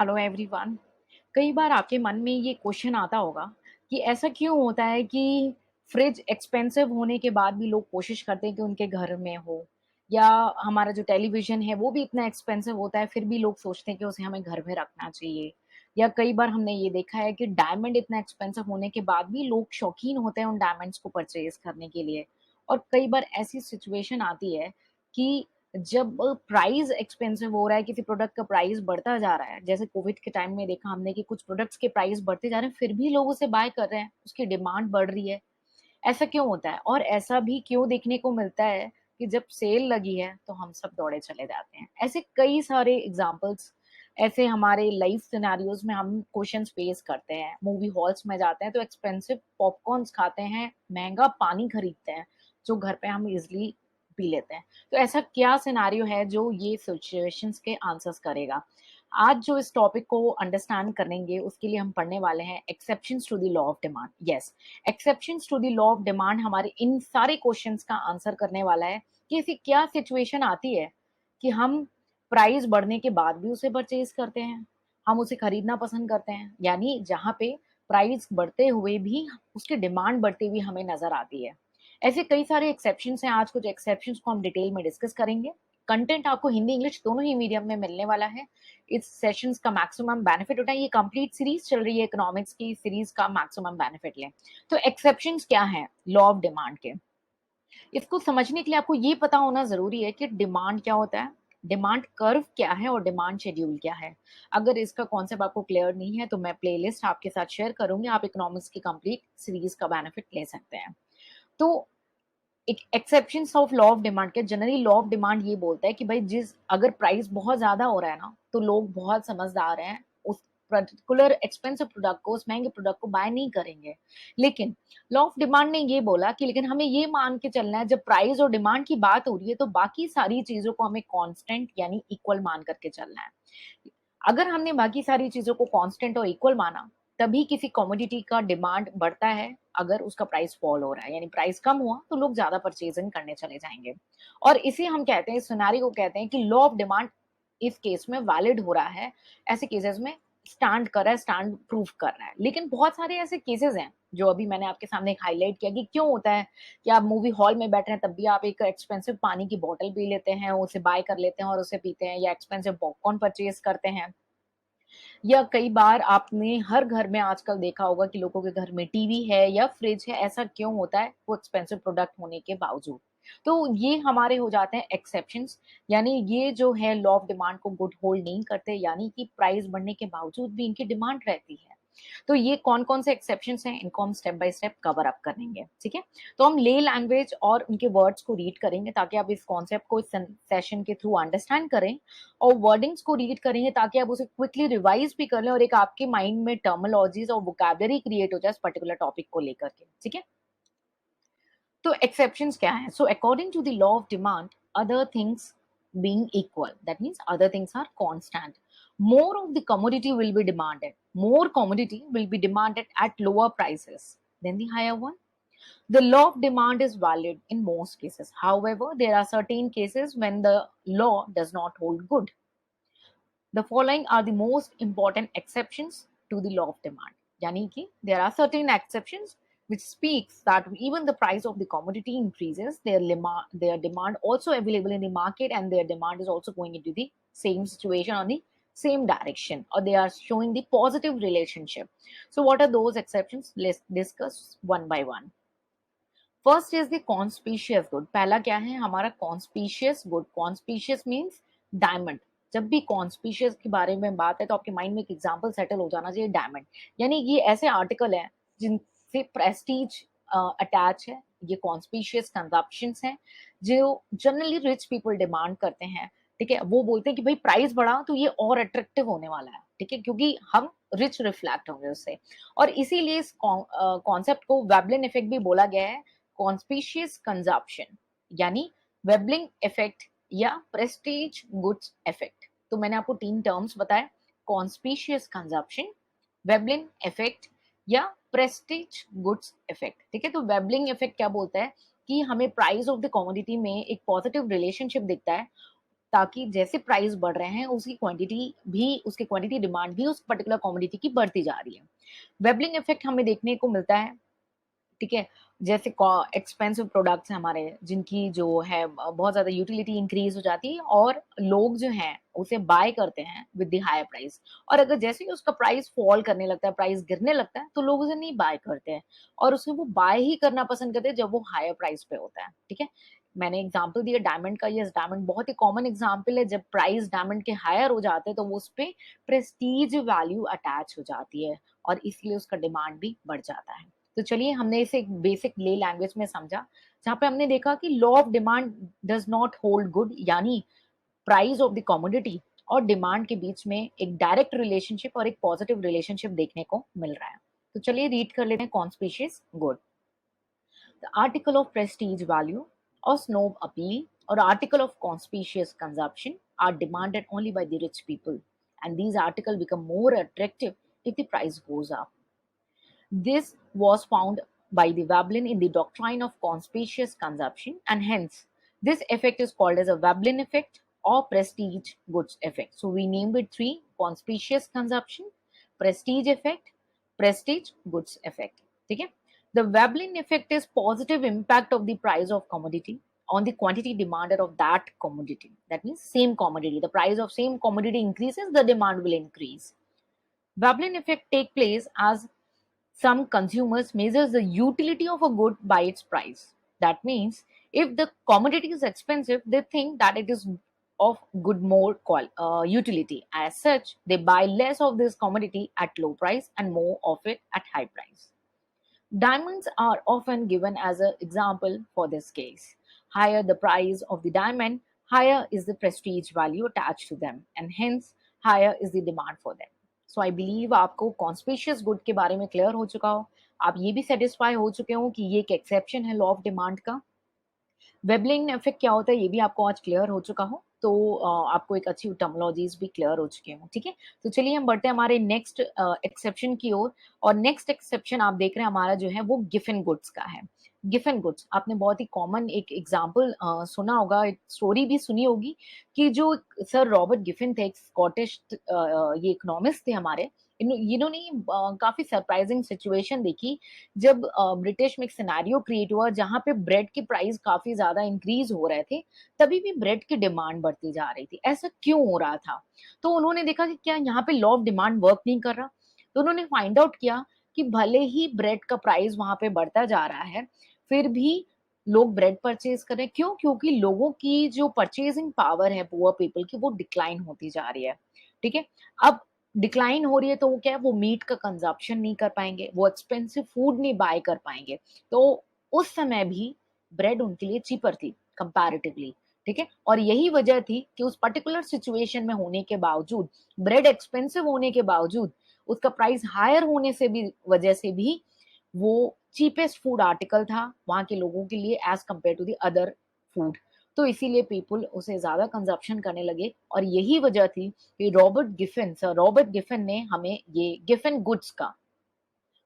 Hello everyone. कई बार आपके मन में ये क्वेश्चन आता होगा कि ऐसा क्यों होता है कि फ्रिज एक्सपेंसिव होने के बाद भी लोग कोशिश करते हैं कि उनके घर में हो, या हमारा जो टेलीविज़न है वो भी इतना एक्सपेंसिव होता है फिर भी लोग सोचते हैं कि उसे हमें घर में रखना चाहिए। या कई बार हमने ये देखा है कि डायमंड इतना एक्सपेंसिव होने के बाद भी लोग शौकीन होते हैं उन डायमंड्स को परचेज़ करने के लिए। और कई बार ऐसी सिचुएशन आती है कि जब प्राइस एक्सपेंसिव हो रहा है, किसी प्रोडक्ट का प्राइस बढ़ता जा रहा है, जैसे कोविड के टाइम में देखा हमने कि कुछ प्रोडक्ट्स के प्राइस बढ़ते जा रहे हैं, फिर भी लोग उसे बाय कर रहे हैं, उसकी डिमांड बढ़ रही है। ऐसा क्यों होता है? और ऐसा भी क्यों देखने को मिलता है कि जब सेल लगी है, तो हम सब दौड़े चले जाते हैं। ऐसे कई सारे एग्ज़ाम्पल्स ऐसे हमारे लाइफ सिनेरियोज़ में हम क्वेश्चन्स फेस करते हैं। मूवी हॉल्स में जाते हैं, तो एक्सपेंसिव पॉपकॉर्न्स खाते हैं, महँगा पानी खरीदते हैं, जो घर पे हम ईज़िली पी लेते हैं। तो ऐसा क्या सिनेरियो है जो ये सिचुएशंस के आंसर्स करेगा? आज जो इस टॉपिक को अंडरस्टैंड करेंगे उसके लिए हम पढ़ने वाले हैं exceptions to the law of demand. Yes, exceptions to the law of demand हमारे इन सारे क्वेश्चंस का आंसर करने वाला है कि ऐसी क्या सिचुएशन आती है कि हम प्राइस बढ़ने के बाद भी उसे परचेज करते हैं, हम उसे खरीदना पसंद करते हैं, यानी जहाँ पे प्राइस बढ़ते हुए भी उसकी डिमांड बढ़ती हुई हमें नजर आती है। ऐसे कई सारे एक्सेप्शंस हैं, आज कुछ एक्सेप्शंस को हम डिटेल में डिस्कस करेंगे। कंटेंट आपको हिंदी इंग्लिश दोनों ही मीडियम में मिलने वाला है। इस सेशंस का मैक्सिमम बेनिफिट उठाएं, ये कंप्लीट सीरीज चल रही है, इकोनॉमिक्स की सीरीज का मैक्सिमम बेनिफिट लें। तो एक्सेप्शंस क्या हैं लॉ ऑफ डिमांड के? इसको समझने के लिए आपको ये पता होना ज़रूरी है कि डिमांड क्या होता है, डिमांड कर्व क्या है और डिमांड शेड्यूल क्या है। अगर इसका कॉन्सेप्ट आपको क्लियर नहीं है, तो मैं प्लेलिस्ट आपके साथ शेयर करूँगी, आप इकोनॉमिक्स की कंप्लीट सीरीज़ का बेनिफिट ले सकते हैं। तो एक exceptions of law of demand के जनरली लॉ ऑफ डिमांड ये बोलता है कि भाई जिस अगर प्राइस बहुत ज़्यादा हो रहा है ना, तो लोग बहुत समझदार हैं, उस पर्टिकुलर एक्सपेंसिव प्रोडक्ट को, उस महँगे प्रोडक्ट को बाय नहीं करेंगे। लेकिन लॉ ऑफ डिमांड ने ये बोला कि लेकिन हमें ये मान के चलना है, जब प्राइस और डिमांड की बात हो रही है, तो बाकी सारी चीज़ों को हमें कांस्टेंट यानी इक्वल मान करके चलना है। अगर हमने बाकी सारी चीज़ों को कांस्टेंट और इक्वल माना, तभी किसी कमोडिटी का डिमांड बढ़ता है। अगर उसका प्राइस फॉल हो रहा है, यानी प्राइस कम हुआ, तो लोग ज़्यादा परचेज़िंग करने चले जाएँगे। और इसे हम कहते हैं, इस सिनेरियो को कहते हैं कि लॉ ऑफ डिमांड इस केस में वैलिड हो रहा है। ऐसे केसेज़ में स्टैंड कर रहा है, स्टैंड प्रूव कर रहा है। लेकिन बहुत सारे ऐसे केसेज़ हैं, जो अभी मैंने आपके सामने एक हाइलाइट किया कि क्यों होता है कि आप मूवी हॉल में बैठे हैं, तब भी आप एक एक्सपेंसिव पानी की बॉटल पी लेते हैं, उसे बाय कर लेते हैं और उसे पीते हैं, या एक्सपेंसिव पॉपकॉर्न परचेज़ करते हैं। या कई बार आपने हर घर में आजकल देखा होगा कि लोगों के घर में टीवी है या फ्रिज है, ऐसा क्यों होता है? वो एक्सपेंसिव प्रोडक्ट होने के बावजूद। तो ये हमारे हो जाते हैं एक्सेप्शंस, यानी ये जो है लॉ ऑफ डिमांड को गुड होल्ड नहीं करते, यानी कि प्राइस बढ़ने के बावजूद भी इनकी डिमांड रहती है। तो ये कौन-कौन से एक्सेप्शंस हैं, इनको हम step by step cover up करेंगे, ठीक है? तो हम ले लैंग्वेज और उनके वर्ड्स को रीड करेंगे ताकि आप इस कॉन्सेप्ट को इस सेशन के थ्रू अंडरस्टैंड करें, और वर्डिंग्स को रीड करेंगे ताकि आप उसे क्विकली रिवाइज भी कर लें और एक आपके माइंड में टर्मिनोलॉजीज और वोकैबुलरी क्रिएट हो जाए इस पर्टिकुलर टॉपिक को लेकर के, ठीक है? तो एक्सेप्शंस क्या है? So according to the law of demand, other things being equal, that means other things are constant, more of the commodity will be demanded, more commodity will be demanded at lower prices than the higher one. The law of demand is valid in most cases. However, there are certain cases when the law does not hold good. The following are the most important exceptions to the law of demand. यानी कि there are certain exceptions which speaks that even the price of the commodity increases, their demand also available in the market, and their demand is also going into the same situation on the same direction, or they are showing the positive relationship. So what are those exceptions? Let's discuss one by one. First is the conspicuous good. पहला क्या है हमारा? Conspicuous good. Conspicuous means diamond. जब भी conspicuous के बारे में बात है, तो आपके माइंड में एक एग्जांपल सेटल हो जाना चाहिए, डायमंड। यानी ये ऐसे आर्टिकल हैं जिनसे प्रेस्टीज अटैच है। ये कॉन्स्पीशियस कंजप्शन है जो जनरली रिच पीपल डिमांड करते हैं, ठीक है? वो बोलते हैं कि भाई प्राइस बढ़ा तो ये और अट्रैक्टिव होने वाला है, ठीक है, क्योंकि हम रिच रिफ्लेक्ट होंगे उससे। और इसीलिए इस कॉन्सेप्ट को वेबलिन इफेक्ट भी बोला गया है, कॉन्स्पीशियस कंजप्शन, यानी वेबलिंग इफेक्ट या प्रेस्टीज गुड्स इफेक्ट। तो मैंने आपको तीन टर्म्स बताए, कॉन्स्पीशियस कंजप्शन, वेबलिन इफेक्ट या प्रेस्टीज गुड्स इफेक्ट, ठीक है? तो वेबलिंग इफेक्ट क्या बोलता है कि हमें प्राइस ऑफ द कमोडिटी में एक पॉजिटिव रिलेशनशिप दिखता है, ताकि जैसे प्राइस बढ़ रहे हैं उसकी क्वांटिटी डिमांड भी उस पर्टिकुलर कमोडिटी की बढ़ती जा रही है। वेबलिंग इफेक्ट हमें देखने को मिलता है, ठीक है? जैसे एक्सपेंसिव प्रोडक्ट्स हैं हमारे, जिनकी जो है बहुत ज़्यादा यूटिलिटी इंक्रीज़ हो जाती है और लोग जो हैं, उसे बाय करते हैं विद द हायर प्राइस। और अगर जैसे ही उसका प्राइस फॉल करने लगता है, प्राइस गिरने लगता है, तो लोग उसे नहीं बाय करते हैं और उसे वो बाय ही करना पसंद करते हैं जब वो हायर प्राइस पे होता है, ठीक है? मैंने एग्ज़ाम्पल दिया डायमंड का, यस डायमंड बहुत ही कॉमन एग्ज़ाम्पल है, जब प्राइस डायमंड के हायर हो जाते हैं, तो वो उसपे प्रेस्टीज वैल्यू अटैच हो जाती है और इसलिए उसका डिमांड भी बढ़ जाता है। तो चलिए हमने इसे एक बेसिक ले लैंग्वेज में समझा, जहाँ पे हमने देखा कि law of demand does not hold good, यानी प्राइस ऑफ द कमोडिटी और डिमांड के बीच में एक डायरेक्ट रिलेशनशिप और एक पॉजिटिव रिलेशनशिप देखने को मिल रहा है। तो चलिए रीड कर लेते हैं conspicuous good. The article of prestige value or snob appeal or article of conspicuous consumption are demanded only by the rich people, and these articles become more attractive if the price goes up. This was found by the Veblen in the doctrine of conspicuous consumption, and hence this effect is called as a Veblen effect or prestige goods effect. So we named it three: conspicuous consumption, prestige effect, prestige goods effect. Okay? The Veblen effect is positive impact of the price of commodity on the quantity demanded of that commodity. That means same commodity. The price of same commodity increases, the demand will increase. Veblen effect take place as some consumers measures the utility of a good by its price. That means if the commodity is expensive, they think that it is of good more utility. As such, they buy less of this commodity at low price and more of it at high price. Diamonds are often given as an example for this case. Higher the price of the diamond, higher is the prestige value attached to them, and hence higher is the demand for them. So I believe आपको conspicuous good के बारे में clear हो चुका हो, आप ये भी सेटिस्फाई हो चुके हो कि ये एक एक्सेप्शन है लॉ ऑफ डिमांड का। वेबलिंग इफेक्ट क्या होता है ये भी आपको आज क्लियर हो चुका हो, तो आपको एक अच्छी टर्मिनोलॉजीज भी क्लियर हो चुके हो, ठीक है? तो चलिए हम बढ़ते हैं हमारे नेक्स्ट एक्सेप्शन की ओर। और नेक्स्ट एक्सेप्शन आप देख रहे हैं हमारा जो है वो गिफन गुड्स का है। गिफन गुड्स आपने बहुत ही कॉमन एक एग्जांपल सुना होगा, एक स्टोरी भी सुनी होगी कि जो सर रॉबर्ट गिफिन थे, एक स्कॉटिश ये इकोनॉमिस्ट थे हमारे। इन्होंने काफी सरप्राइजिंग सिचुएशन देखी जब ब्रिटिश में एक सिनेरियो क्रिएट हुआ जहाँ पे ब्रेड की प्राइस काफी ज्यादा इंक्रीज हो रहे थे, तभी भी ब्रेड की डिमांड बढ़ती जा रही थी। ऐसा क्यों हो रहा था? तो उन्होंने देखा कि क्या यहाँ पे लॉ ऑफ डिमांड वर्क नहीं कर रहा। तो उन्होंने फाइंड आउट किया कि भले ही ब्रेड का प्राइस वहां पे बढ़ता जा रहा है, फिर भी लोग ब्रेड परचेज कर रहे हैं। क्यों? क्योंकि लोगों की जो परचेजिंग पावर है पुअर पीपल की, वो डिक्लाइन होती जा रही है, ठीक है? अब डिक्लाइन हो रही है तो वो क्या है, वो मीट का कंजप्शन नहीं कर पाएंगे, वो एक्सपेंसिव फूड नहीं बाय कर पाएंगे। तो उस समय भी ब्रेड उनके लिए चीपर थी कंपैरेटिवली, ठीक है? और यही वजह थी कि उस पर्टिकुलर सिचुएशन में होने के बावजूद, ब्रेड एक्सपेंसिव होने के बावजूद, उसका प्राइस हायर होने से भी वजह से भी वो चीपेस्ट फूड आर्टिकल था वहां के लोगों के लिए as compared to the other food. तो इसीलिए पीपल उसे ज्यादा कंजप्शन करने लगे और यही वजह थी कि रॉबर्ट गिफिन ने हमें ये गिफिन गुड्स का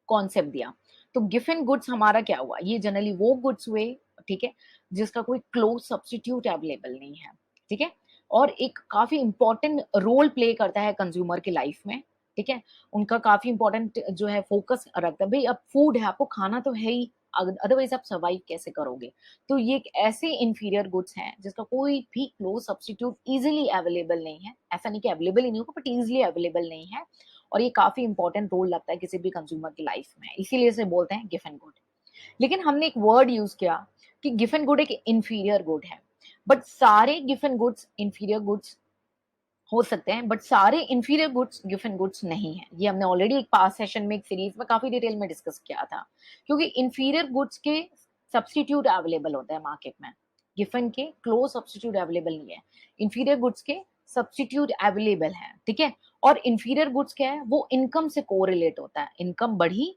कॉन्सेप्ट दिया। तो गिफिन गुड्स हमारा क्या हुआ? ये जनरली वो गुड्स हुए, ठीक है, जिसका कोई क्लोज सब्स्टिट्यूट अवेलेबल नहीं है, ठीक है? और एक काफी इंपॉर्टेंट रोल प्ले करता है कंज्यूमर की लाइफ में, ठीक है? उनका काफी इंपॉर्टेंट जो है फोकस रखता है, भाई अब फूड है, आपको खाना तो है ही, अदरवाइज आप सर्वाइव कैसे करोगे? तो ये एक ऐसे इंफीरियर गुड्स हैं जिसका कोई भी क्लोज सब्स्टिट्यूट इजिली अवेलेबल नहीं है। ऐसा नहीं कि अवेलेबल ही नहीं होगा, बट इजिली अवेलेबल नहीं है। और ये काफी इंपॉर्टेंट रोल लगता है किसी भी कंज्यूमर की लाइफ में, इसीलिए इसे बोलते हैं गिफन गुड। लेकिन हमने एक वर्ड यूज किया कि गिफन गुड एक इंफीरियर गुड है, बट सारे गिफन गुड्स इंफीरियर गुड्स हो सकते हैं, बट सारे इंफीरियर गुड्स गिफन गुड्स नहीं है। ये हमने ऑलरेडी एक पास सेशन में एक सीरीज में काफी डिटेल में डिस्कस किया था, क्योंकि इंफीरियर गुड्स के सब्स्टिट्यूट अवेलेबल होते हैं मार्केट में, गिफन के क्लोज सब्स्टिट्यूट अवेलेबल नहीं है। इंफीरियर गुड्स के सब्स्टिट्यूट अवेलेबल है, ठीक है? और इंफीरियर गुड्स क्या है, वो इनकम से कोरिलेट होता है। इनकम बढ़ी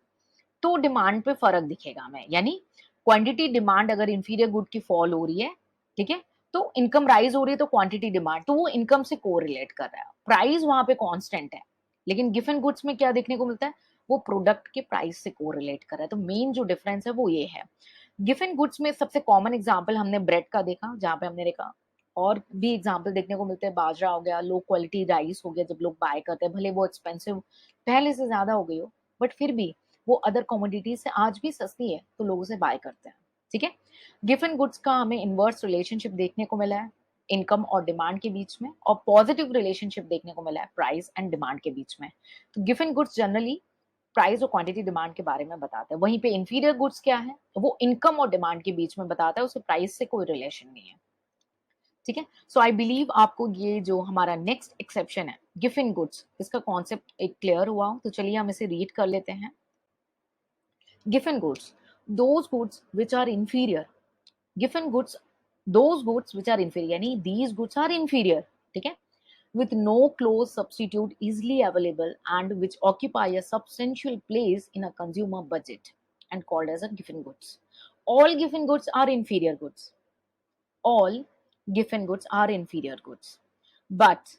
तो डिमांड पे फर्क दिखेगा हमें, यानी क्वांटिटी डिमांड अगर इंफीरियर गुड की फॉल हो रही है, ठीक है, तो इनकम राइज हो रही है, तो क्वांटिटी डिमांड, तो वो इनकम से कोरिलेट कर रहा है, प्राइस वहां पे कांस्टेंट है। लेकिन गिफन गुड्स में क्या देखने को मिलता है, वो प्रोडक्ट के प्राइस से कोरिलेट कर रहा है। तो मेन जो डिफरेंस है वो ये है। गिफन गुड्स में सबसे कॉमन एग्जांपल हमने ब्रेड का देखा, जहां पे हमने देखा और भी एग्जाम्पल देखने को मिलते हैं, बाजरा हो गया, लो क्वालिटी राइस हो गया, जब लोग बाय करते हैं, भले वो एक्सपेंसिव पहले से ज़्यादा हो गई हो, बट फिर भी वो अदर कमोडिटीज से आज भी सस्ती है, तो लोग उसे बाय करते हैं, ठीक है। गिफ्ट एंड गुड्स का हमें इनवर्स रिलेशनशिप देखने को मिला है इनकम और डिमांड के बीच में, और पॉजिटिव रिलेशनशिप देखने को मिला है प्राइस एंड डिमांड के बीच में। तो gift and goods generally price और क्वांटिटी डिमांड के बारे में बताता है, वहीं पे इंफीरियर गुड्स क्या है, वो इनकम और डिमांड के बीच में बताता है, उसे प्राइस से कोई रिलेशन नहीं है, ठीक है। सो आई बिलीव आपको ये जो हमारा नेक्स्ट एक्सेप्शन है गिफ्ट इन गुड्स, इसका कॉन्सेप्ट एक क्लियर हुआ हो, तो चलिए हम इसे रीड कर लेते हैं। Giffen goods, those goods which are inferior, Giffen goods those goods which are inferior, यानी दीज गुड्स आर इंफीरियर, ठीक है, with no close substitute easily available and which occupy a substantial place in a consumer budget and called as a giffen goods. All giffen goods are inferior goods. All giffen goods are inferior goods. But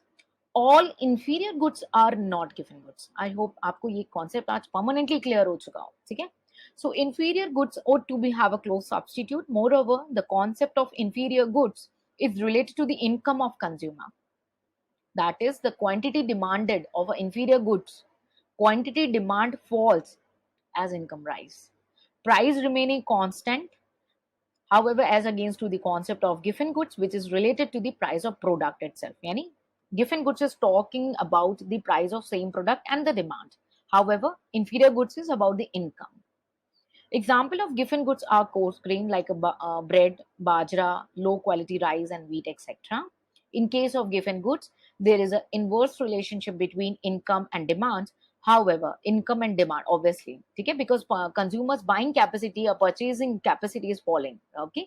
all inferior goods are not giffen goods. I hope आपको ये concept आज permanently clear हो चुका हो, ठीक है? So inferior goods ought to be have a close substitute. Moreover, the concept of inferior goods is related to the income of consumer. That is the quantity demanded of inferior goods. Quantity demand falls as income rise. Price remaining constant, however, as against to the concept of giffen goods, which is related to the price of product itself. Yani, giffen goods is talking about the price of same product and the demand. However, inferior goods is about the income. Example of giffen goods are coarse grain like bread, bajra, low quality rice and wheat, etc. In case of giffen goods, there is an inverse relationship between income and demand. However, income and demand, obviously, okay, because consumers' buying capacity or purchasing capacity is falling, okay,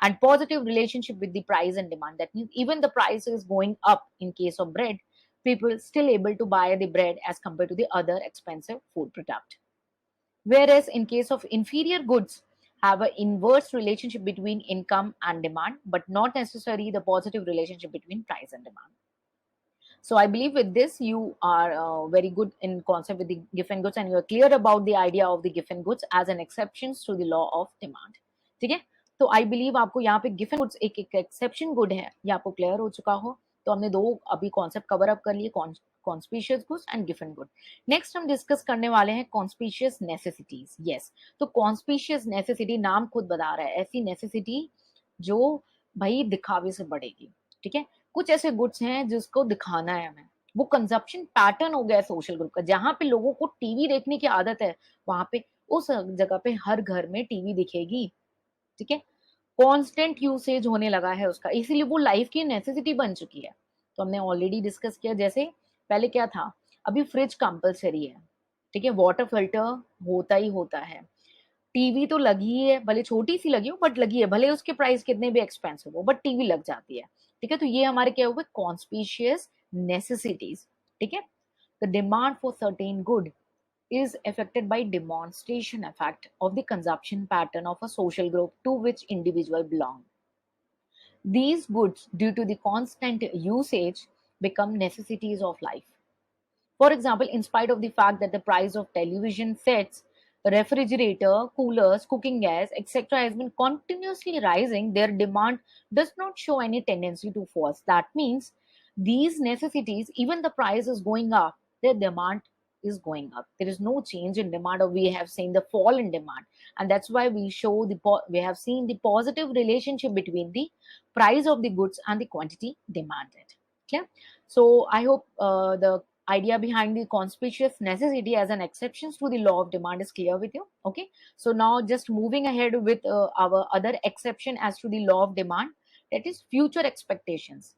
and positive relationship with the price and demand. That means even the price is going up in case of bread, people still able to buy the bread as compared to the other expensive food product. Whereas in case of inferior goods, have an inverse relationship between income and demand, but not necessarily the positive relationship between price and demand. So I believe with this you are very good in concept with the giffen goods and you are clear about the idea of the giffen goods as an exceptions to the law of demand. ठीक है, तो I believe आपको यहाँ पे Giffen goods एक exception good है, ये आपको क्लियर हो चुका हो। तो हमने दो अभी कॉन्सेप्ट कवर अप कर लिए, conspicuous goods and Giffen good. Next हम डिस्कस करने वाले हैं कॉन्स्पिशियस नेसेसिटीज। यस, तो कॉन्स्पिशियस नेसेसिटी नाम खुद बता रहा है, ऐसी नेसेसिटी जो भाई दिखावे से बढ़ेगी, ठीक है। कुछ ऐसे गुड्स हैं जिसको दिखाना है हमें, वो कंजप्शन पैटर्न हो गया है सोशल ग्रुप का, जहां पे लोगों को टीवी देखने की आदत है, वहां पे उस जगह पे हर घर में टीवी दिखेगी, ठीक है। कांस्टेंट यूसेज होने लगा है उसका, इसीलिए वो लाइफ की नेसेसिटी बन चुकी है। तो हमने ऑलरेडी डिस्कस किया, जैसे पहले क्या था, अभी फ्रिज कंपलसरी है, ठीक है, वाटर फिल्टर होता ही होता है, टीवी तो लगी है, भले छोटी सी लगी हो बट लगी है, भले उसके प्राइस कितने भी एक्सपेंसिव हो बट टीवी लग जाती है, ठीक है। तो ये हमारे क्या हुए, कॉन्स्पिशियस नेसेसिटीज, ठीक है। The demand for certain good is affected by demonstration effect of the consumption pattern of a social group to which individual belong. These goods, due to the constant usage, become necessities of life. For example, in spite of the fact that the price of television sets, refrigerator, coolers, cooking gas, etc., has been continuously rising, their demand does not show any tendency to fall. That means these necessities, even the price is going up, their demand is going up. There is no change in demand, or we have seen the fall in demand, and that's why we show we have seen the positive relationship between the price of the goods and the quantity demanded. Okay, so I hope the idea behind the conspicuous necessity as an exception to the law of demand is clear with you. Okay, so now just moving ahead with our other exception as to the law of demand, that is future expectations.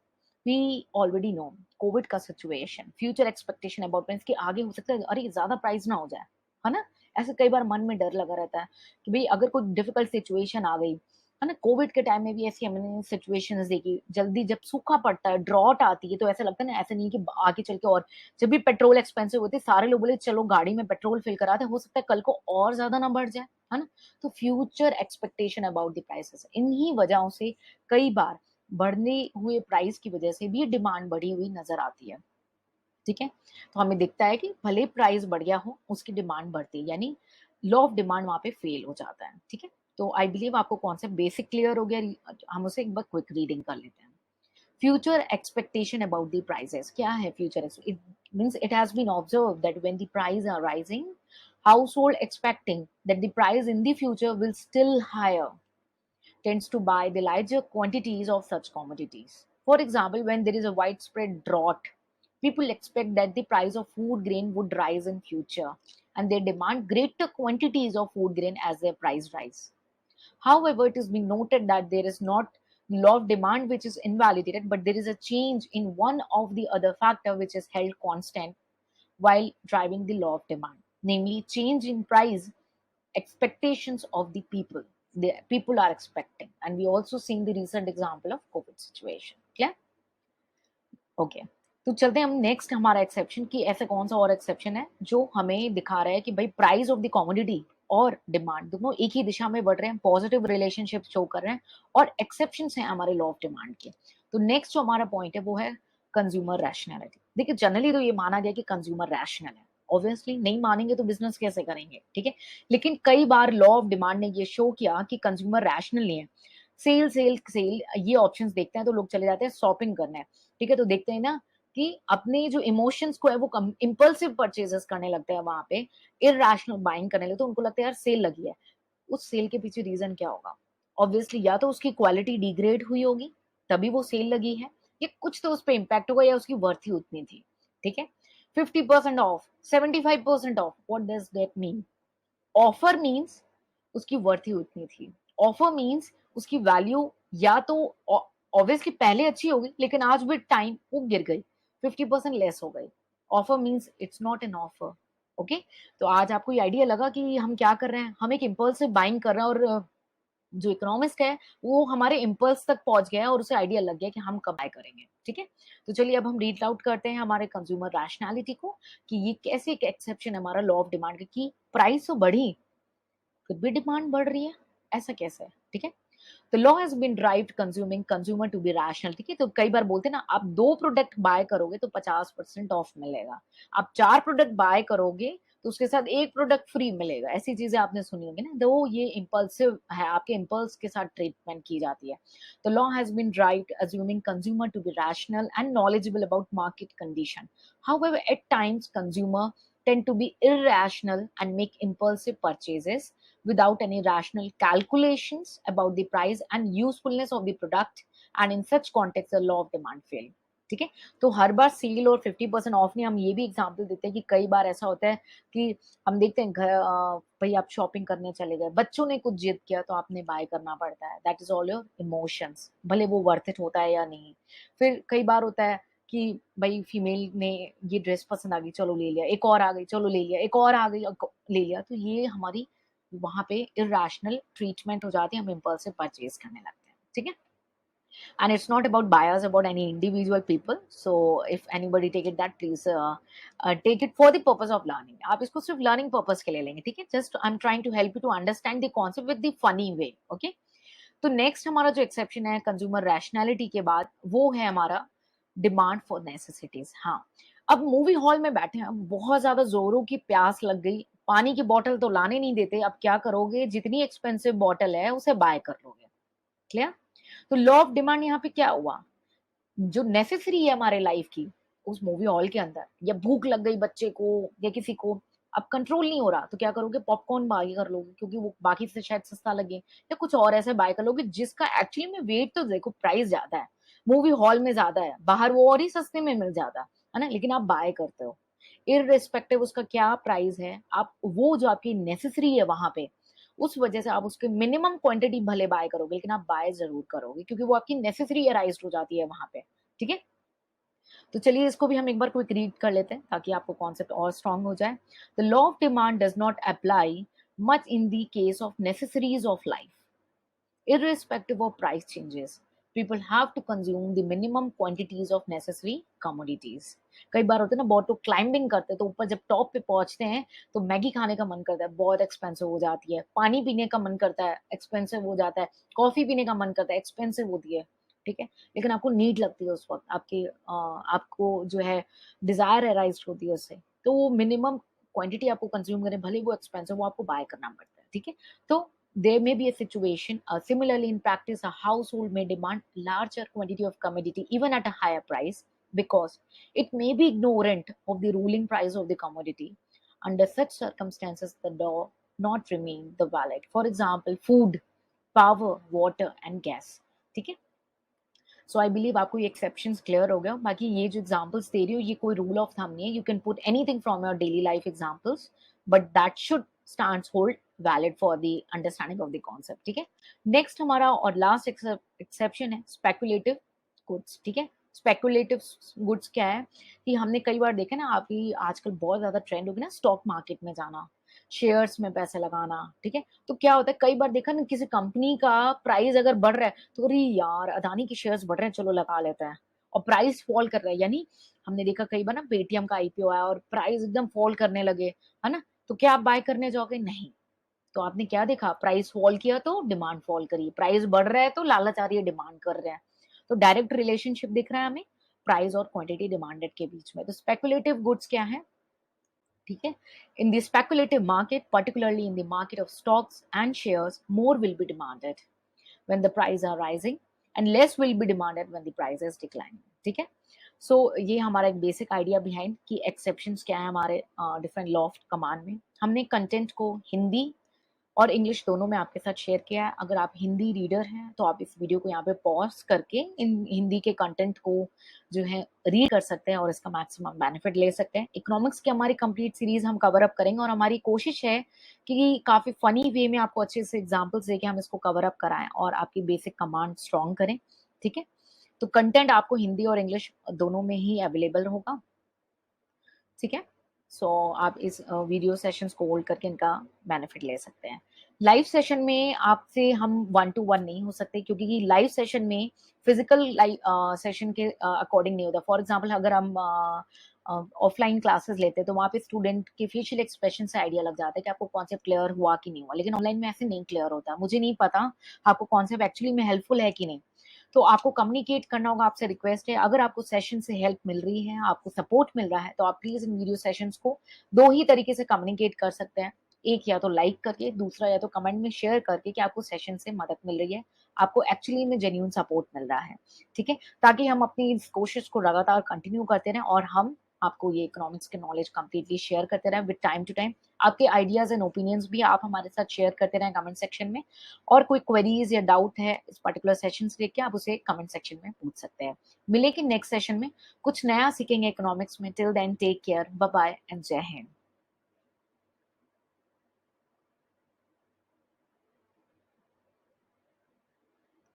We already know Covid का situation, future expectation about price कि आगे हो सकता है अरे ज्यादा price ना हो जाए, है ना। ऐसे कई बार मन में डर लगा रहता है कि भाई अगर कोई डिफिकल्ट सिचुएशन आ गई, है ना। कोविड के टाइम में भी ऐसी हमने सिचुएशंस देखी, जल्दी जब सूखा पड़ता है, ड्रॉट आती है, तो ऐसा लगता है ना, ऐसा नहीं कि आगे चल के, और जब भी पेट्रोल एक्सपेंसिव होती है सारे लोग बोले चलो गाड़ी में पेट्रोल फिल कराते, हो सकता है कल को और ज्यादा ना बढ़ जाए, है ना। तो future expectation about the prices, इन्हीं वजहों से कई बार बढ़ने हुए प्राइस की वजह से भी डिमांड बढ़ी हुई नजर आती है, ठीक है। तो हमें दिखता है कि भले प्राइस बढ़ गया हो, उसकी डिमांड बढ़ती है, यानी लॉ ऑफ डिमांड वहां पे फेल हो जाता है, ठीक है। तो आई बिलीव आपको कॉन्सेप्ट बेसिक क्लियर हो गया, हम उसे एक बार क्विक रीडिंग कर लेते हैं। Future expectation about the prices. क्या है future? It means it has been observed that when the prices are rising, household expecting that the price in the future will still higher tends to buy the larger quantities of such commodities. For example, when there is a widespread drought, people expect that the price of food grain would rise in future, and they demand greater quantities of food grain as their price rise. However, it has been noted that there is not law of demand which is invalidated, but there is a change in one of the other factor which is held constant while driving the law of demand, namely change in price expectations of the people. The people are expecting, and we also seen the recent example of COVID situation. Clear? Okay, तो चलते हैं हम next हमारा exception की ऐसे कौन सा और एक्सेप्शन है जो हमें दिखा रहा है कि भाई प्राइस ऑफ द कमोडिटी और डिमांड दोनों एक ही दिशा में बढ़ रहे हैं, पॉजिटिव रिलेशनशिप शो कर रहे हैं और एक्सेप्शन हैं हमारे लॉ ऑफ डिमांड के। तो नेक्स्ट जो हमारा पॉइंट है वो है कंज्यूमर रैशनैलिटी। देखिए जनरली तो ये माना गया कि कंज्यूमर रैशनल है, ऑब्वियसली नहीं मानेंगे तो बिजनेस कैसे करेंगे, ठीक है। लेकिन कई बार लॉ ऑफ डिमांड ने ये शो किया कि कंज्यूमर रैशनल नहीं है। सेल सेल सेल ये ऑप्शंस देखते हैं तो लोग चले जाते हैं शॉपिंग करने, ठीक है। तो देखते हैं ना कि अपने जो इमोशंस को है वो इम्पल्सिव परचेजेस करने लगते हैं वहां पे, इरैशनल बाइंग करने लगते हैं। तो उनको लगता है यार सेल लगी है, उस सेल के पीछे रीजन क्या होगा? ऑब्वियसली या तो उसकी क्वालिटी डिग्रेड हुई होगी तभी वो सेल लगी है, या कुछ तो उस पर इम्पैक्ट होगा, या उसकी वर्थ ही उतनी थी, ठीक है। 50% of, 75% of, what does that mean? Offer means उसकी वर्थ ही उतनी थी। ऑफर मीन्स उसकी वैल्यू या तो ऑब्वियसली पहले अच्छी होगी लेकिन आज विद टाइम वो गिर गई, 50% लेस हो गई। Offer means it's not an offer. Okay, तो आज आपको ये आइडिया लगा कि हम क्या कर रहे हैं, हम एक इम्पल्सिव बाइंग कर रहे हैं, और जो इकोनॉमिस्ट है वो हमारे इम्पल्स तक पहुंच गया है और उसे आइडिया लग गया कि हम कब बाय करेंगे, ठीक है। तो चलिए अब हम रीड आउट करते हैं हमारे कंज्यूमर रैशनैलिटी को कि ये कैसे एक एक्सेप्शन है हमारा लॉ ऑफ डिमांड की, प्राइस तो बढ़ी फिर भी डिमांड बढ़ रही है, ऐसा कैसे है, ठीक है। The law has been derived consuming consumer to be rational, ठीक है। तो कई बार बोलते हैं ना, आप 2 प्रोडक्ट बाय करोगे तो 50% ऑफ मिलेगा, आप 4 प्रोडक्ट बाय करोगे तो उसके साथ 1 प्रोडक्ट फ्री मिलेगा। ऐसी चीजें आपने सुनी होंगी ना, तो ये इम्पल्सिव है, आपके इम्पल्स के साथ ट्रीटमेंट की जाती है। The law has been derived assuming consumer to be rational and knowledgeable about market condition. However, at times consumer tend to be irrational and make impulsive purchases without any rational calculations about the price and usefulness of the product, and in such context the law of demand fail, ठीक है। तो हर बार cell और 50% of नहीं, हम ये भी example देते हैं कि कई बार ऐसा होता है कि हम देखते हैं घर भाई आप शॉपिंग करने चले गए, बच्चों ने कुछ जिद किया तो आपने बाय करना पड़ता है, that is all your emotions, भले वो वर्थ इट होता है या नहीं। फिर कई बार होता है कि भाई फीमेल ने ये ड्रेस पसंद आ गई, चलो ले लिया, एक और आ गई, चलो ले लिया, एक और आ गई, ले लिया। तो ये हमारी वहां पे इरेशनल ट्रीटमेंट हो जाती है, हम इम्पल्सिव परचेज करने लगते हैं, ठीक है। And it's not about bias about any individual people, so if anybody take it that, please take it for the purpose of learning, आप इसको सिर्फ learning purpose के लिए लेंगे, ठीक है। just I'm trying to help you to understand the concept with the funny way, okay। तो next हमारा जो एक्सेप्शन है कंज्यूमर रैशनैलिटी के बाद वो है हमारा डिमांड फॉर नेसेसिटीज। हाँ, अब मूवी हॉल में बैठे हैं, बहुत ज्यादा जोरों की प्यास लग गई, पानी की बोतल तो लाने नहीं देते, अब क्या करोगे, जितनी एक्सपेंसिव बोतल है उसे बाय कर लोगे, क्लियर। तो लॉ ऑफ डिमांड यहाँ पे क्या हुआ, जो नेसेसरी है हमारे लाइफ की उस मूवी हॉल के अंदर, या भूख लग गई बच्चे को या किसी को, अब कंट्रोल नहीं हो रहा तो क्या करोगे, पॉपकॉर्न बाय कर लोगे क्योंकि वो बाकी से शायद सस्ता लगे, या कुछ और ऐसे बाय कर लोगे जिसका एक्चुअली में वेट तो देखो प्राइस ज्यादा है, मूवी हॉल में ज्यादा है, बाहर वो और ही सस्ते में मिल जाता है ना, लेकिन आप बाय करते हो इररिस्पेक्टिव उसका क्या प्राइस है, आप वो जो आपकी नेसेसरी है वहां पे, उस वजह से आप उसके मिनिमम क्वांटिटी भले बाय करोगे लेकिन आप बाय जरूर करोगे क्योंकि वो आपकी नेसेसरी अराइज हो जाती है वहां पे, ठीक है। तो चलिए इसको भी हम एक बार क्विक रीड कर लेते हैं ताकि आपको कॉन्सेप्ट और स्ट्रांग हो जाए। The law of demand does not apply much in the case of necessaries of life, irrespective of price changes people have to consume the minimum quantities of necessary commodities। कई बार होता है ना, बहुत लोग climbing करते हैं तो ऊपर जब टॉप पे पहुंचते हैं तो मैगी खाने का मन करता है, बहुत एक्सपेंसिव हो जाती है, पानी पीने का मन करता है, एक्सपेंसिव हो जाता है, कॉफी पीने का मन करता है, एक्सपेंसिव होती है, ठीक है। लेकिन आपको नीड लगती है उस वक्त, आपकी आपको जो है डिजायर अराइज होती है उससे, तो वो मिनिमम क्वांटिटी आपको कंज्यूम करें, भले वो एक्सपेंसिव, वो आपको बाय करना पड़ता है, ठीक है। तो There may be a situation, similarly in practice, a household may demand larger quantity of commodity even at a higher price because it may be ignorant of the ruling price of the commodity. Under such circumstances, the law not remain the valid. For example, food, power, water and gas. ठीक है? सो I believe आपको ये exceptions clear हो गया। बाकी ये जो examples दे रही हूँ ये कोई रूल ऑफ थंब नहीं है। You can put anything from your daily life examples, but that should stands hold valid for the understanding of the concept. ठीक है, नेक्स्ट हमारा और लास्ट एक्सेप्शन है स्पेकुलेटिव गुड्स। ठीक है, स्पेकुलेटिव गुड्स क्या है कि हमने कई बार देखा ना, अभी आजकल बहुत ज्यादा ट्रेंड हो गया ना स्टॉक मार्केट में जाना, शेयर्स में पैसे लगाना। ठीक है, तो क्या होता है कई बार देखा ना किसी कंपनी का प्राइस अगर बढ़ रहा है तो अरे यार अदानी के शेयर्स बढ़ रहे हैं चलो लगा लेते हैं, और प्राइस फॉल कर रहा है, यानी हमने देखा कई बार ना पेटीएम का आईपीओ आया और प्राइस एकदम फॉल करने लगे, है ना, तो क्या आप बाय करने जाओगे? नहीं। तो आपने क्या देखा, प्राइस फॉल किया तो डिमांड फॉल करी, प्राइस बढ़ रहा है तो लालच आ रही है, डिमांड कर रहे हैं। तो डायरेक्ट रिलेशनशिप दिख रहा है हमें प्राइस और क्वांटिटी डिमांडेड के बीच में। तो स्पेकुलेटिव गुड्स क्या है? ठीक है, in the speculative market, particularly in the market of stocks and shares, more will be demanded when the price are rising and less will be demanded when the price is declining। ठीक है, सो ये हमारा एक basic idea behind कि exceptions क्या है हमारे different law of command में। हमने कंटेंट को हिंदी और इंग्लिश दोनों में आपके साथ शेयर किया है। अगर आप हिंदी रीडर हैं तो आप इस वीडियो को यहाँ पे पॉज करके इन हिंदी के कंटेंट को जो है रीड कर सकते हैं और इसका मैक्सिमम बेनिफिट ले सकते हैं। इकोनॉमिक्स की हमारी कंप्लीट सीरीज हम कवर अप करेंगे और हमारी कोशिश है कि काफी फनी वे में आपको अच्छे से एग्जाम्पल्स देके हम इसको कवर अप कराएं और आपकी बेसिक कमांड स्ट्रॉन्ग करें। ठीक है, तो कंटेंट आपको हिंदी और इंग्लिश दोनों में ही अवेलेबल होगा। ठीक है, सो आप इस वीडियो सेशंस को होल्ड करके इनका बेनिफिट ले सकते हैं। लाइव सेशन में आपसे हम 1 to 1 नहीं हो सकते क्योंकि लाइव सेशन में फिजिकल लाइव सेशन के अकॉर्डिंग नहीं होता। फॉर एग्जांपल अगर हम ऑफलाइन क्लासेस लेते हैं तो वहाँ पे स्टूडेंट के फेशियल एक्सप्रेशन से आइडिया लग जाता है कि आपको कॉन्सेप्ट क्लियर हुआ कि नहीं हुआ, लेकिन ऑनलाइन में ऐसे नहीं क्लियर होता। मुझे नहीं पता आपको कॉन्सेप्ट एक्चुअली में हेल्पफुल है कि नहीं, तो आपको कम्युनिकेट करना होगा। आपसे रिक्वेस्ट है, अगर आपको सेशन से हेल्प मिल रही है, आपको सपोर्ट मिल रहा है, तो आप प्लीज इन वीडियो सेशंस को दो ही तरीके से कम्युनिकेट कर सकते हैं। एक या तो लाइक करके, दूसरा या तो कमेंट में शेयर करके कि आपको सेशन से मदद मिल रही है, आपको एक्चुअली में जेन्युइन सपोर्ट मिल रहा है। ठीक है, ताकि हम अपनी इस कोशिश को लगातार कंटिन्यू करते रहें और हम आपको ये इकोनॉमिक्स के नॉलेज कंप्लीटली शेयर करते रहें विद टाइम टू टाइम। आपके आइडियाज एंड ओपिनियंस भी आप हमारे साथ शेयर करते रहें कमेंट सेक्शन में, और कोई क्वेरीज या डाउट है इस पर्टिकुलर सेशन से लेके आप उसे कमेंट सेक्शन में पूछ सकते हैं। मिलेंगे नेक्स्ट सेशन में, कुछ नया सीखेंगे इकोनॉमिक्स में। Till then take care, bye bye and जय हिंद।